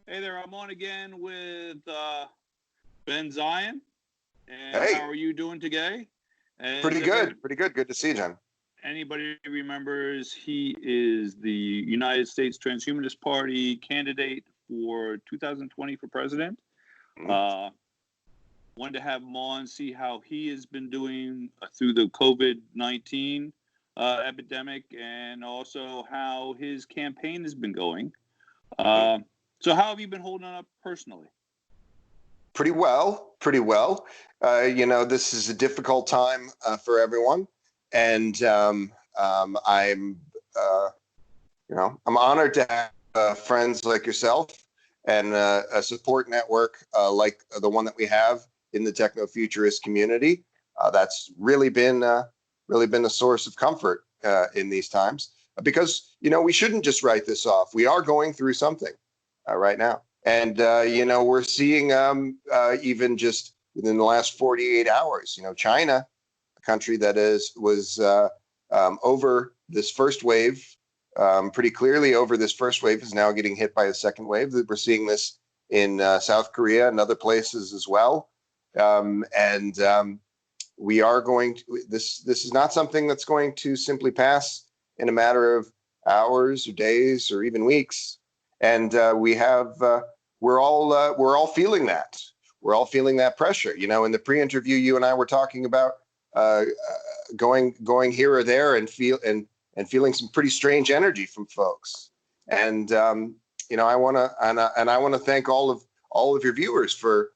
Hey there, I'm on again with Ben Zion. And how Hey, are you doing today? pretty And good. Pretty good. Good to see you, John. anybody remembers, he is the United States Transhumanist Party candidate for 2020 for president. Mhm. Uh, Wanted to have him on, see how he has been doing through the COVID-19 epidemic, and also how his campaign has been going. Uh, so how have you been holding up personally? Pretty well. Pretty well. This is a difficult time for everyone, and I'm, I'm honored to have friends like yourself and a support network like the one that we have in the techno-futurist community. That's really been a source of comfort in these times because we shouldn't just write this off. We are going through something right now, and we're seeing even just within the last 48 hours, China, a country that was over this first wave pretty clearly over this first wave is now getting hit by a second wave. We're seeing this in South Korea and other places as well. And we are going to, this is not something that's going to simply pass in a matter of hours or days or even weeks. And we're all feeling that. We're all feeling that pressure. In the pre-interview, you and I were talking about going here or there and feeling some pretty strange energy from folks. And I want to thank all of your viewers for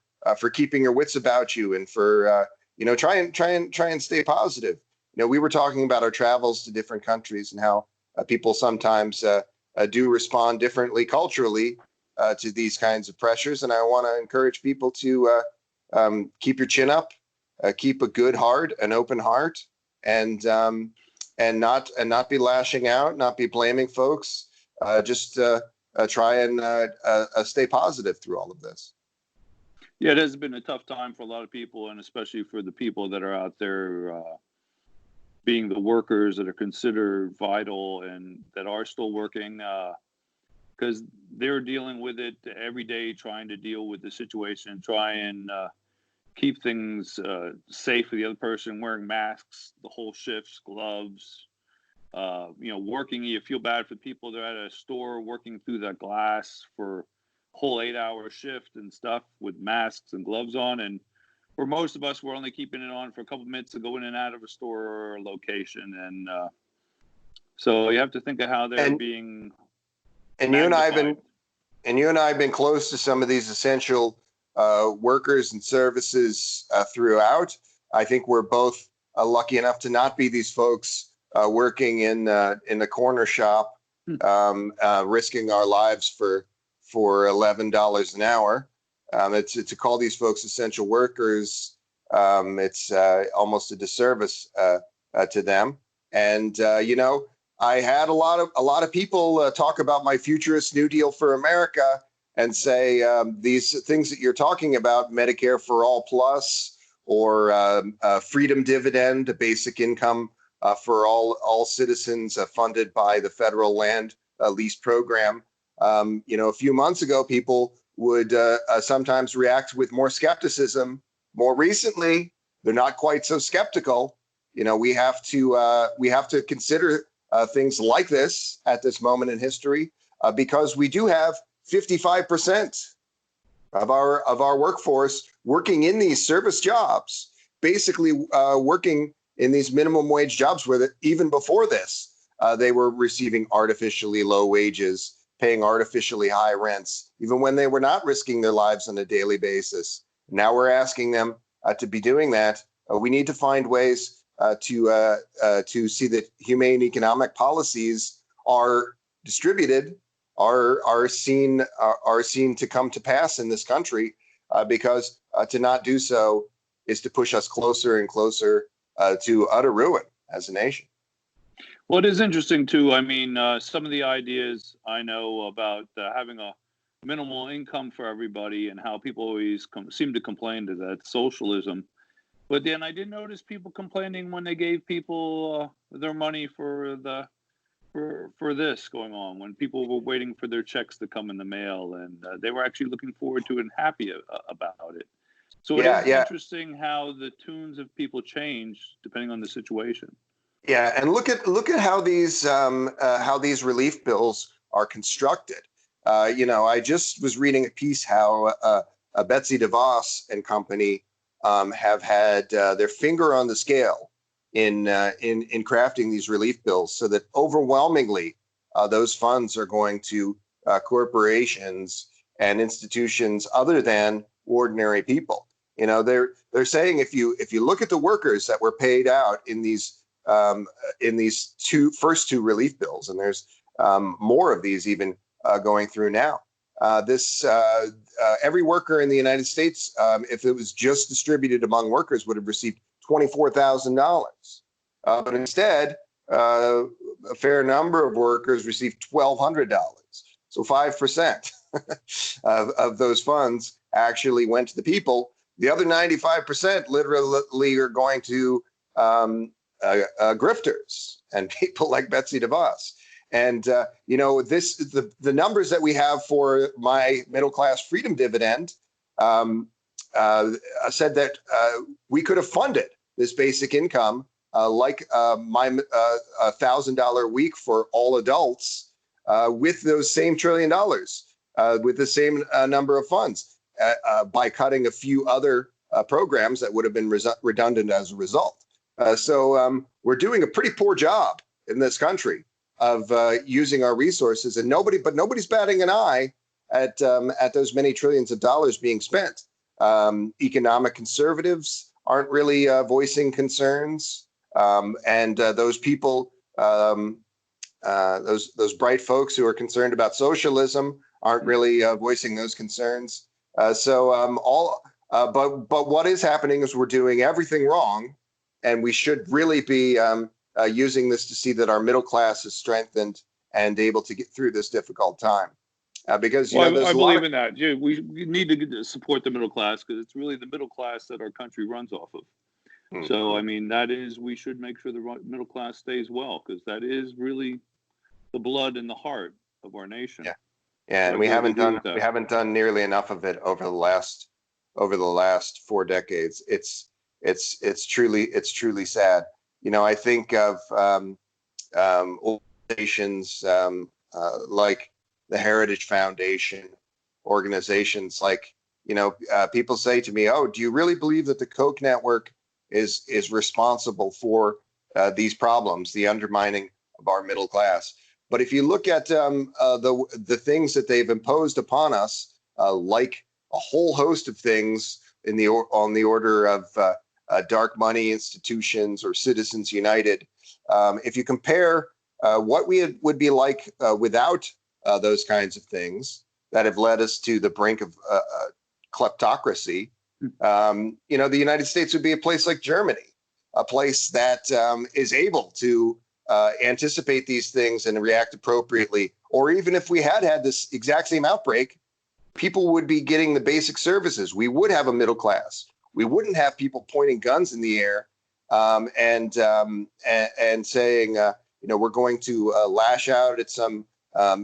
keeping your wits about you and for try and stay positive. We were talking about our travels to different countries and how people sometimes do respond differently culturally to these kinds of pressures. And I want to encourage people to keep your chin up, keep a good heart, an open heart, and not be lashing out, not be blaming folks. Just try and stay positive through all of this. Yeah, it has been a tough time for a lot of people, and especially for the people that are out there being the workers that are considered vital and that are still working, because they're dealing with it every day, trying to deal with the situation, try and keep things safe for the other person, wearing masks, the whole shifts, gloves. Working, you feel bad for people that are at a store working through the glass for a whole 8-hour shift and stuff with masks and gloves on. And for most of us, we're only keeping it on for a couple of minutes to go in and out of a store or a location. And so you have to think of how they're being magnified. You and I have been close to some of these essential workers and services throughout. I think we're both lucky enough to not be these folks working in the corner shop, risking our lives for $11 an hour. It's to call these folks essential workers. It's almost a disservice to them. And I had a lot of people talk about my futurist New Deal for America and say these things that you're talking about, Medicare for All Plus, or freedom dividend, a basic income for all citizens funded by the federal land lease program. A few months ago, people would sometimes react with more skepticism. More recently, they're not quite so skeptical. We have to consider things like this at this moment in history because we do have 55% of our workforce working in these service jobs, basically working in these minimum wage jobs where even before this, they were receiving artificially low wages, paying artificially high rents, even when they were not risking their lives on a daily basis. Now we're asking them to be doing that. We need to find ways to see that humane economic policies are distributed, are seen to come to pass in this country, because to not do so is to push us closer and closer to utter ruin as a nation. Well, it is interesting too. I mean, some of the ideas I know about having a minimal income for everybody and how people always seem to complain to that socialism. But then I did notice people complaining when they gave people their money for for this going on when people were waiting for their checks to come in the mail, and they were actually looking forward to it and happy about it. So it Yeah, is yeah, interesting how the tunes of people change depending on the situation. yeah. And look at how these relief bills are constructed. I just was reading a piece how Betsy DeVos and company have had their finger on the scale in crafting these relief bills, so that overwhelmingly those funds are going to corporations and institutions other than ordinary people. They're saying if you look at the workers that were paid out in these first two relief bills, and there's more of these even going through now. This every worker in the United States, if it was just distributed among workers, would have received $24,000. But instead, a fair number of workers received $1,200. So 5% of those funds actually went to the people. The other 95% literally are going to grifters and people like Betsy DeVos. And the numbers that we have for my middle class freedom dividend said that we could have funded this basic income like my $1,000 a week for all adults with those same $1 trillion, with the same number of funds, by cutting a few other programs that would have been redundant as a result. So we're doing a pretty poor job in this country of using our resources, and nobody's batting an eye at those many trillions of dollars being spent. Economic conservatives aren't really voicing concerns, and those people, those bright folks who are concerned about socialism, aren't really voicing those concerns. But what is happening is we're doing everything wrong, and we should really be using this to see that our middle class is strengthened and able to get through this difficult time. Because there's I a lot believe in that. Yeah, we need to support the middle class because it's really the middle class that our country runs off of. Mhm. So I mean, we should make sure the middle class stays well, because that is really the blood and the heart of our nation. Yeah, So and I greatly agree with we that. haven't done nearly enough of it over the last 4 decades. It's truly sad. I think of organizations like the Heritage Foundation, organizations like, people say to me, "Oh, do you really believe that the Koch network is responsible for these problems, the undermining of our middle class?" But if you look at the things that they've imposed upon us, like a whole host of things on the order of dark money institutions or Citizens United, if you compare what would be like without those kinds of things that have led us to the brink of kleptocracy, the United States would be a place like Germany, a place that is able to anticipate these things and react appropriately. Or even if we had this exact same outbreak, people would be getting the basic services. We would have a middle class. We wouldn't have people pointing guns in the air and saying, we're going to lash out at some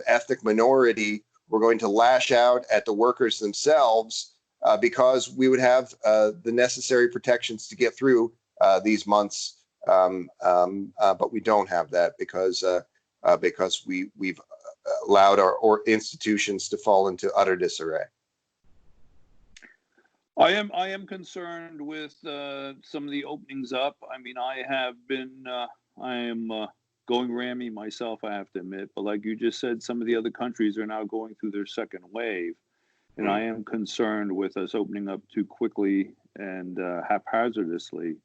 ethnic minority. We're going to lash out at the workers themselves because we would have the necessary protections to get through these months. But we don't have that because we've allowed our institutions to fall into utter disarray. I am concerned with some of the openings up. I mean, I am going rammy myself, I have to admit. But like you just said, some of the other countries are now going through their second wave, and I am concerned with us opening up too quickly and haphazardly,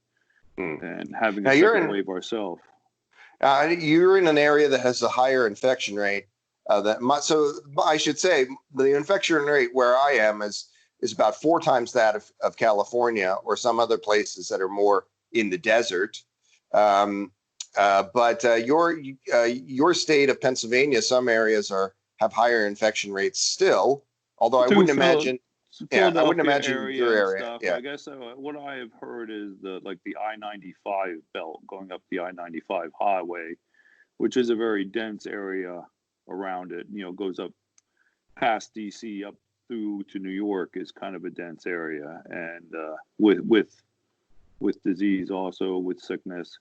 and having a second wave ourselves. You're in an area that has a higher infection rate. So I should say the infection rate where I am is about 4 times that of California or some other places that are more in the desert. But your state of Pennsylvania, some areas have higher infection rates still. Although I wouldn't imagine. Yeah, I wouldn't imagine your area. Stuff. Yeah. I guess what I have heard is the I-95 belt going up the I-95 highway. which is a very dense area around it. Goes up past DC up through to New York is kind of a dense area, and with disease also, with sickness.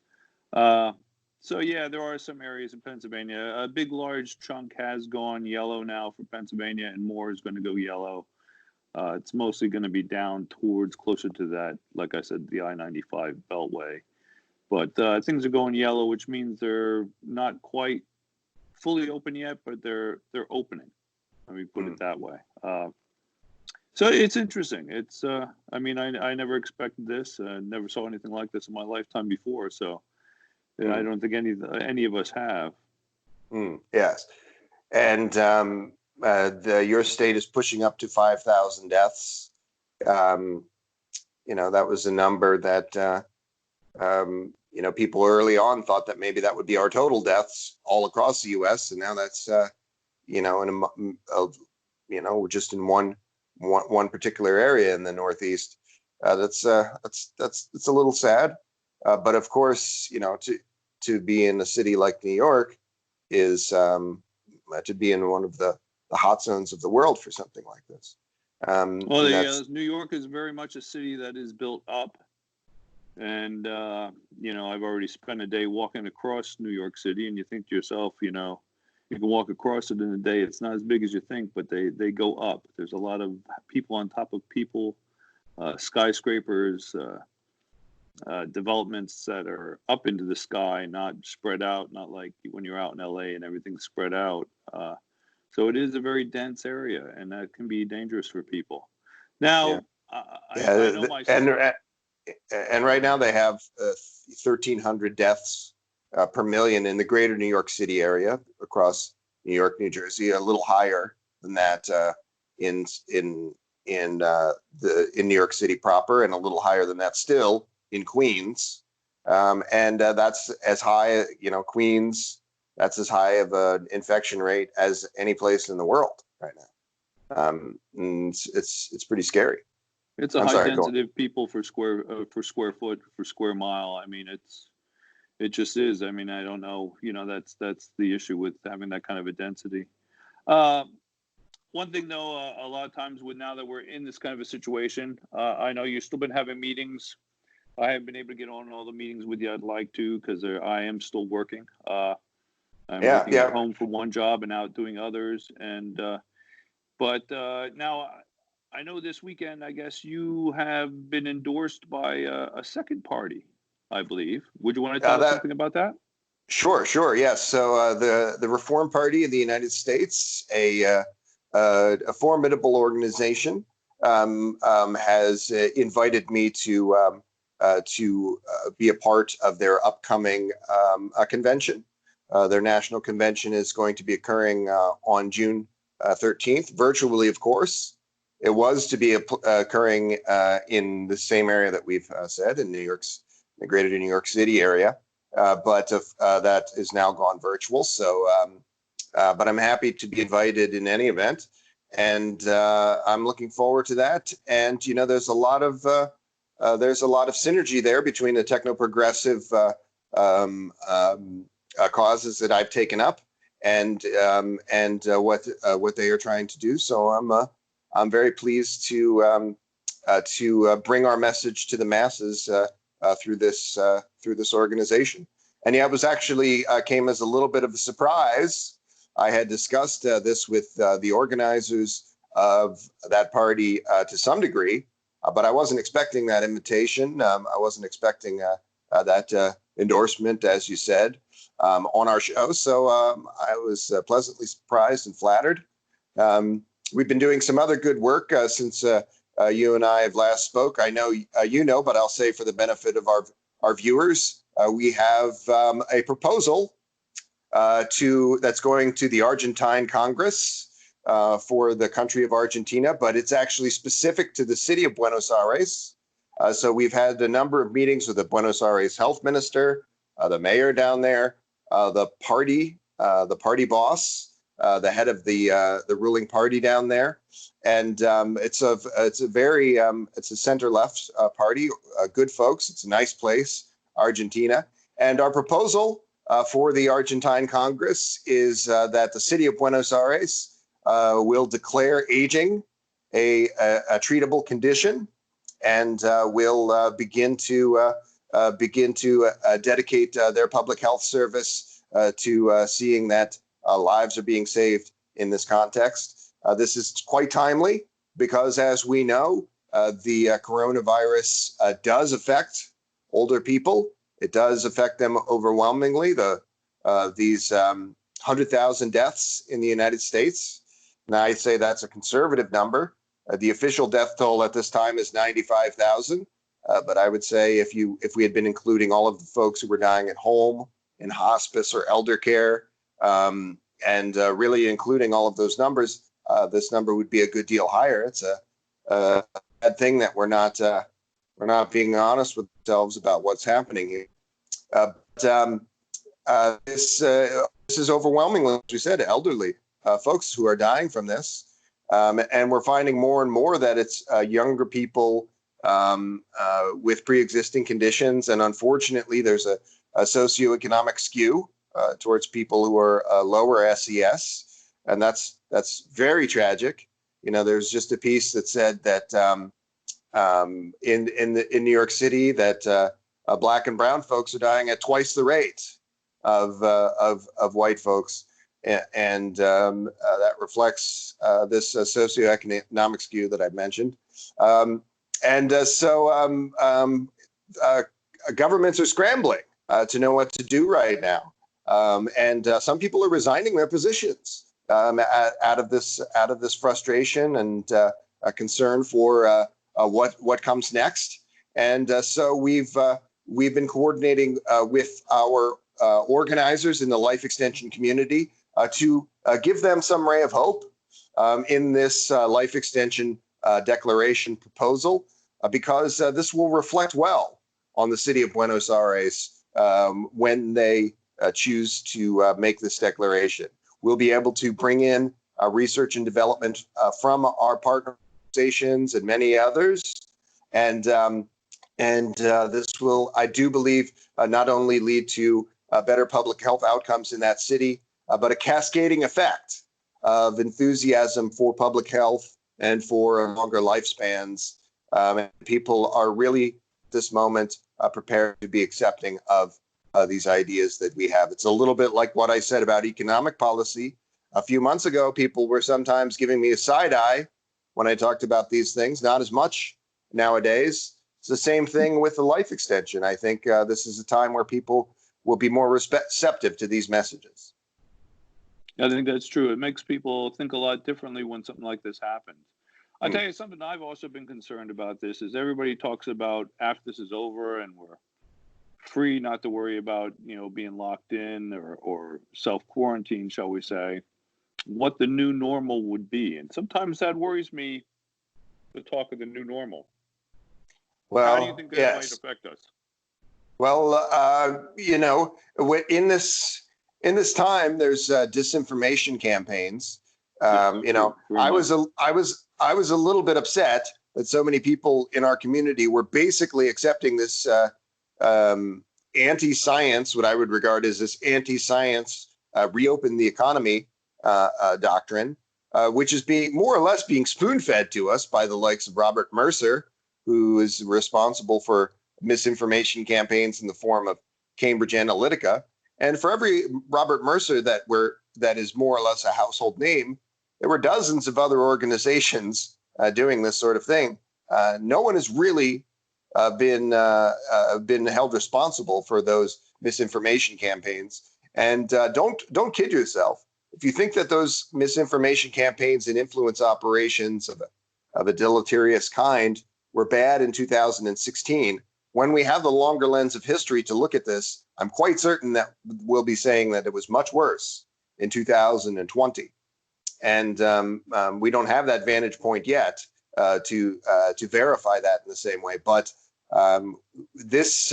So yeah, there are some areas in Pennsylvania. A big, large chunk has gone yellow now for Pennsylvania, and more is going to go yellow. It's mostly going to be down towards closer to that, like I said, the I-95 Beltway. But things are going yellow, which means they're not quite fully open yet, but they're opening. Let me put it that way. So it's interesting. It's I mean, I never expected this. Never saw anything like this in my lifetime before. So I don't think any of us have. Yes, and your state is pushing up to 5,000 deaths. That was a number that people early on thought that maybe that would be our total deaths all across the U.S. And now that's just in one particular area in the Northeast. That's a little sad. But of course, to be in a city like New York is to be in one of the hot zones of the world for something like this. New York is very much a city that is built up. And, I've already spent a day walking across New York City, and you think to yourself, you can walk across it in a day. It's not as big as you think, but they go up. There's a lot of people on top of people, skyscrapers, developments that are up into the sky, not spread out, not like when you're out in LA and everything's spread out. So it is a very dense area, and that can be dangerous for people. Now, I know myself. And right now they have 1,300 deaths per million in the greater New York City area across New York, New Jersey, a little higher than that in New York City proper, and a little higher than that still in Queens. And that's as high, Queens, that's as high of an infection rate as any place in the world right now. And it's pretty scary. It's a high density of people for square foot, for square mile. I mean, it just is. I mean, I don't know. That's the issue with having that kind of a density. One thing though, a lot of times now that we're in this kind of a situation, I know you've still been having meetings. I haven't been able to get on all the meetings with you. I'd like to, because I am still working. I'm working at home for one job and out doing others. And but now. I know this weekend, I guess you have been endorsed by a second party, I believe. Would you want to tell us something about that? Sure. Yes. So the Reform Party in the United States, a formidable organization, has invited me to be a part of their upcoming convention. Their national convention is going to be occurring on June 13th, virtually, of course. It was to be occurring in the same area that we've said, in the greater New York City area, but that is now gone virtual. So, but I'm happy to be invited in any event, and I'm looking forward to that. And there's a lot of synergy there between the techno-progressive causes that I've taken up and what they are trying to do. So I'm very pleased to bring our message to the masses through this organization. And yeah, it was actually came as a little bit of a surprise. I had discussed this with the organizers of that party to some degree, but I wasn't expecting that invitation. I wasn't expecting that endorsement, as you said, on our show. So I was pleasantly surprised and flattered. We've been doing some other good work since you and I have last spoke. I know but I'll say for the benefit of our viewers, we have a proposal that's going to the Argentine Congress for the country of Argentina, but it's actually specific to the city of Buenos Aires. So we've had a number of meetings with the Buenos Aires health minister, the mayor down there, the party boss, the head of the ruling party down there, and it's a center left party, good folks. It's a nice place, Argentina, and our proposal for the Argentine Congress is that the city of Buenos Aires will declare aging a treatable condition, and will begin to dedicate their public health service to seeing that lives are being saved in this context. This is quite timely because, as we know, the coronavirus does affect older people. It does affect them overwhelmingly. These 100,000 deaths in the United States. Now, I say that's a conservative number. The official death toll at this time is 95,000. But I would say if we had been including all of the folks who were dying at home, in hospice or elder care, and really including all of those numbers, this number would be a good deal higher. It's a bad thing that we're not being honest with ourselves about what's happening here. This is overwhelmingly, as we said, elderly folks who are dying from this, and we're finding more and more that it's younger people with pre-existing conditions, and unfortunately, there's a socioeconomic skew towards people who are lower SES, and that's very tragic. You know, there's just a piece that said that in New York City that Black and brown folks are dying at twice the rate of white folks, and that reflects this socioeconomic skew that I mentioned. Governments are scrambling to know what to do right now, and some people are resigning their positions out of this frustration and a concern for what comes next. And so we've been coordinating with our organizers in the life extension community to give them some ray of hope in this life extension declaration proposal, because this will reflect well on the city of Buenos Aires when they choose to make this declaration. We'll be able to bring in research and development from our partner organizations and many others, and this will, I do believe, not only lead to better public health outcomes in that city, but a cascading effect of enthusiasm for public health and for longer lifespans. And people are really, at this moment, prepared to be accepting of these ideas that we have. It's a little bit like what I said about economic policy. A few months ago, people were sometimes giving me a side eye when I talked about these things, not as much nowadays. It's the same thing with the life extension. I think this is a time where people will be more receptive to these messages. I think that's true. It makes people think a lot differently when something like this happens. I'll tell you something I've also been concerned about this is everybody talks about after this is over and we're free not to worry about, being locked in or self-quarantine, shall we say, what the new normal would be. And sometimes that worries me, the talk of the new normal. Well, how do you think that might affect us? Well, in this time, there's disinformation campaigns. I was a little bit upset that so many people in our community were basically accepting this anti-science, what I would regard as this anti-science reopen the economy doctrine, which is being more or less being spoon-fed to us by the likes of Robert Mercer, who is responsible for misinformation campaigns in the form of Cambridge Analytica. And for every Robert Mercer that is more or less a household name, there were dozens of other organizations doing this sort of thing. No one has really been held responsible for those misinformation campaigns. And don't kid yourself. If you think that those misinformation campaigns and influence operations of a deleterious kind were bad in 2016, when we have the longer lens of history to look at this, I'm quite certain that we'll be saying that it was much worse in 2020. And we don't have that vantage point yet to verify that in the same way. But this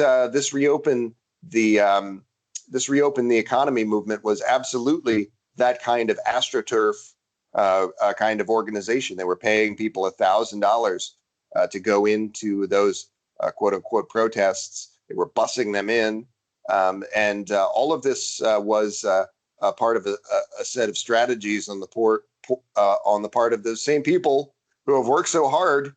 reopen the economy movement was absolutely that kind of AstroTurf kind of organization. They were paying people $1,000 to go into those quote unquote protests. They were bussing them in. And all of this was a part of a set of strategies on the part of those same people who have worked so hard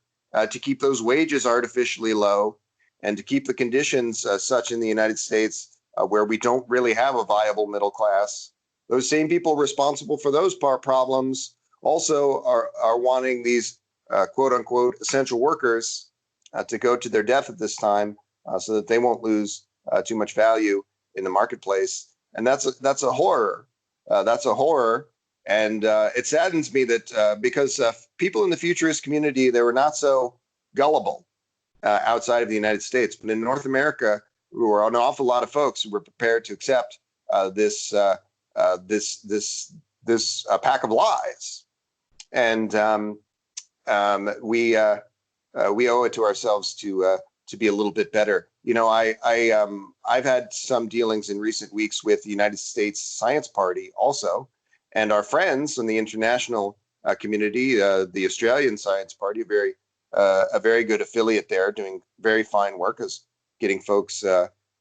to keep those wages artificially low and to keep the conditions such in the United States where we don't really have a viable middle class. Those same people responsible for those problems also are wanting these quote unquote essential workers to go to their death at this time so that they won't lose too much value in the marketplace. And that's a horror. That's a horror. And it saddens me that because people in the futurist community, they were not so gullible outside of the United States. But in North America, there were an awful lot of folks who were prepared to accept this pack of lies. And we owe it to ourselves to be a little bit better. You know, I've had some dealings in recent weeks with the United States Science Party also, and our friends in the international community, the Australian Science Party, a very good affiliate there, doing very fine work as getting folks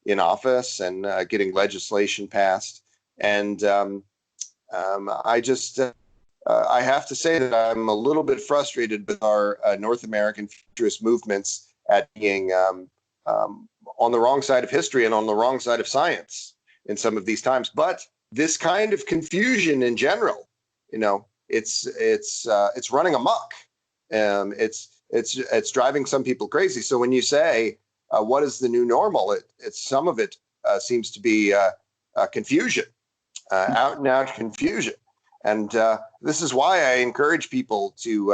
in office and getting legislation passed. And I just I have to say that I'm a little bit frustrated with our North American futurist movements at being on the wrong side of history and on the wrong side of science in some of these times. But this kind of confusion in general, you know, it's running amok. It's driving some people crazy. So when you say what is the new normal, it's some of it seems to be confusion, out and out confusion. And this is why I encourage people to,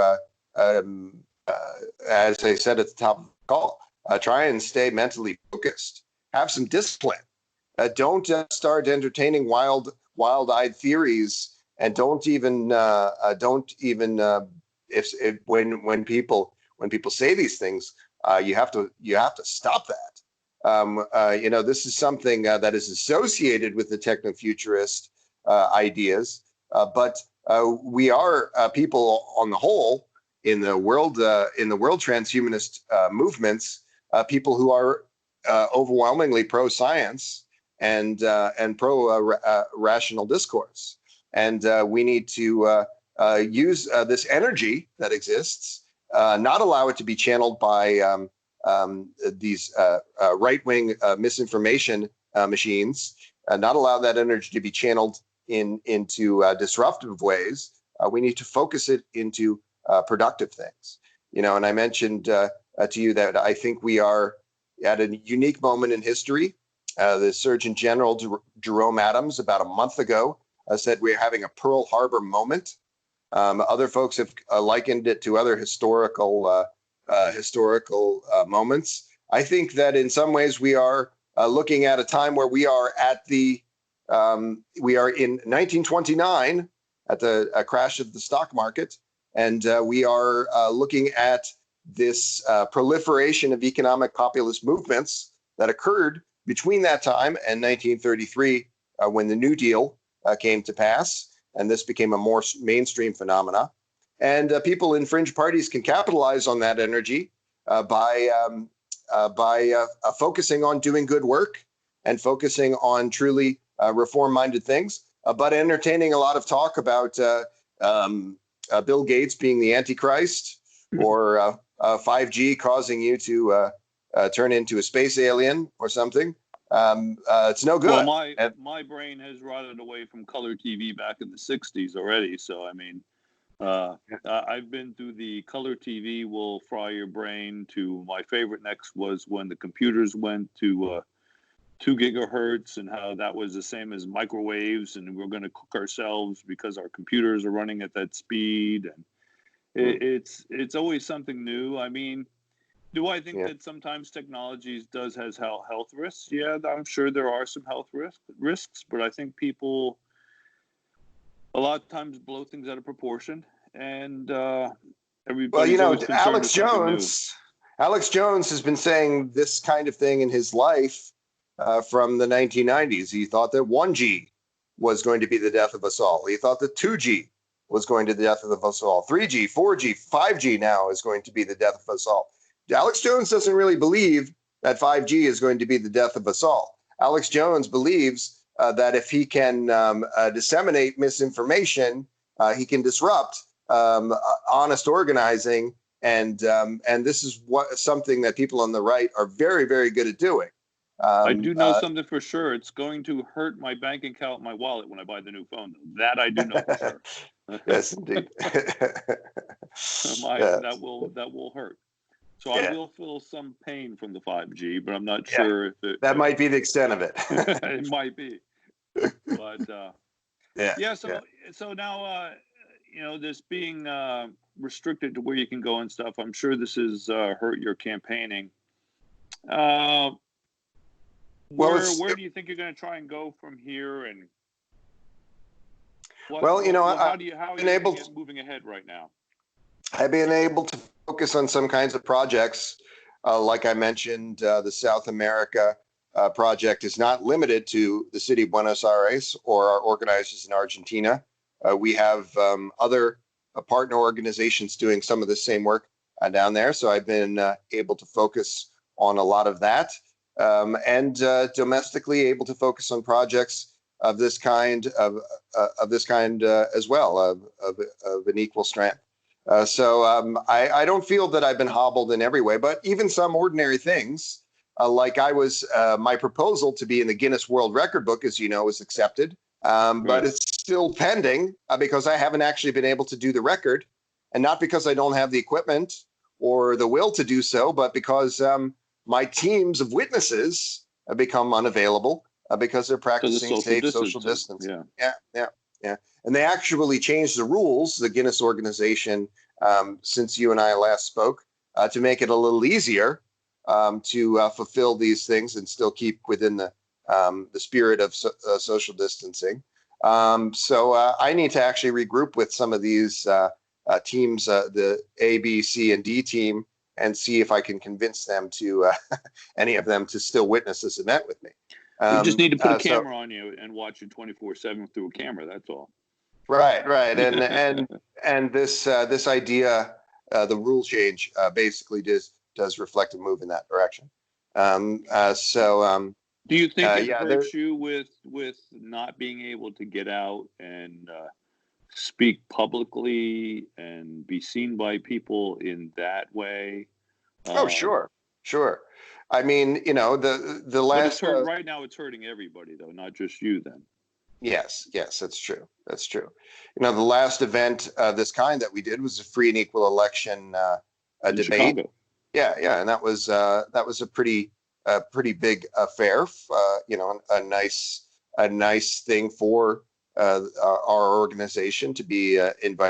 as I said at the top of the call, try and stay mentally focused. Have some discipline. Don't start entertaining wild-eyed theories, and don't even if when people say these things, you have to stop that. You know, this is something that is associated with the techno-futurist ideas, but we are people on the whole in the world transhumanist movements, people who are overwhelmingly pro-science and pro rational discourse, and we need to use this energy that exists, not allow it to be channeled by these right-wing misinformation machines, not allow that energy to be channeled into disruptive ways. We need to focus it into productive things. You know, and I mentioned to you that I think we are at a unique moment in history. The Surgeon General Jerome Adams, about a month ago, said we're having a Pearl Harbor moment. Other folks have likened it to other historical moments. I think that in some ways we are looking at a time where we are at we are in 1929 at the crash of the stock market, and we are looking at this proliferation of economic populist movements that occurred between that time and 1933, when the New Deal came to pass, and this became a more mainstream phenomena. And people in fringe parties can capitalize on that energy by focusing on doing good work and focusing on truly reform-minded things, but entertaining a lot of talk about Bill Gates being the Antichrist, or 5G causing you to turn into a space alien or something. It's no good. Well, my brain has rotted away from color TV back in the 60s already. So, I mean, I've been through the color TV will fry your brain to my favorite next was when the computers went to 2 gigahertz and how that was the same as microwaves, and we're going to cook ourselves because our computers are running at that speed. And it's always something new. I mean, do I think that sometimes technologies has health risks? Yeah, I'm sure there are some health risks, but I think people a lot of times blow things out of proportion, and everybody. Well, you know, Alex Jones has been saying this kind of thing in his life from the 1990s. He thought that 1G was going to be the death of us all. He thought that 2G was going to the death of us all. 3G, 4G, 5G now is going to be the death of us all. Alex Jones doesn't really believe that 5G is going to be the death of us all. Alex Jones believes that if he can disseminate misinformation, he can disrupt honest organizing, and this is something that people on the right are very, very good at doing. I do know something for sure. It's going to hurt my bank account, my wallet when I buy the new phone. That I do know for sure. Yes, indeed. That will hurt. So I will feel some pain from the 5G, but I'm not sure if that might be the extent of it. It might be. But so now this being restricted to where you can go and stuff, I'm sure this has hurt your campaigning. Where do you think you're going to try and go from here? And how are you moving ahead right now? I've been able to focus on some kinds of projects. Like I mentioned, the South America project is not limited to the city of Buenos Aires or our organizers in Argentina. We have other partner organizations doing some of the same work down there. So I've been able to focus on a lot of that, and domestically able to focus on projects of this kind as well, of an equal strength. So I don't feel that I've been hobbled in every way, but even some ordinary things, like my proposal to be in the Guinness World Record book, as you know, was accepted, but it's still pending because I haven't actually been able to do the record, and not because I don't have the equipment or the will to do so, but because my teams of witnesses have become unavailable because they're practicing safe social distancing. Yeah. And they actually changed the rules, the Guinness organization, since you and I last spoke, to make it a little easier to fulfill these things and still keep within the spirit of social distancing. So I need to actually regroup with some of these teams, the A, B, C, and D team, and see if I can convince them to any of them to still witness this event with me. You just need to put a camera on you and watch it 24/7 through a camera. That's all. Right. And this idea, the rule change, basically does reflect a move in that direction. Do you think it hurts you with not being able to get out and speak publicly and be seen by people in that way? Oh, sure. I mean, the last. But right now, it's hurting everybody, though, not just you. Then. Yes, that's true. The last event of this kind that we did was a free and equal election debate. Chicago. Yeah, and that was a pretty big affair. A nice thing for our organization to be invited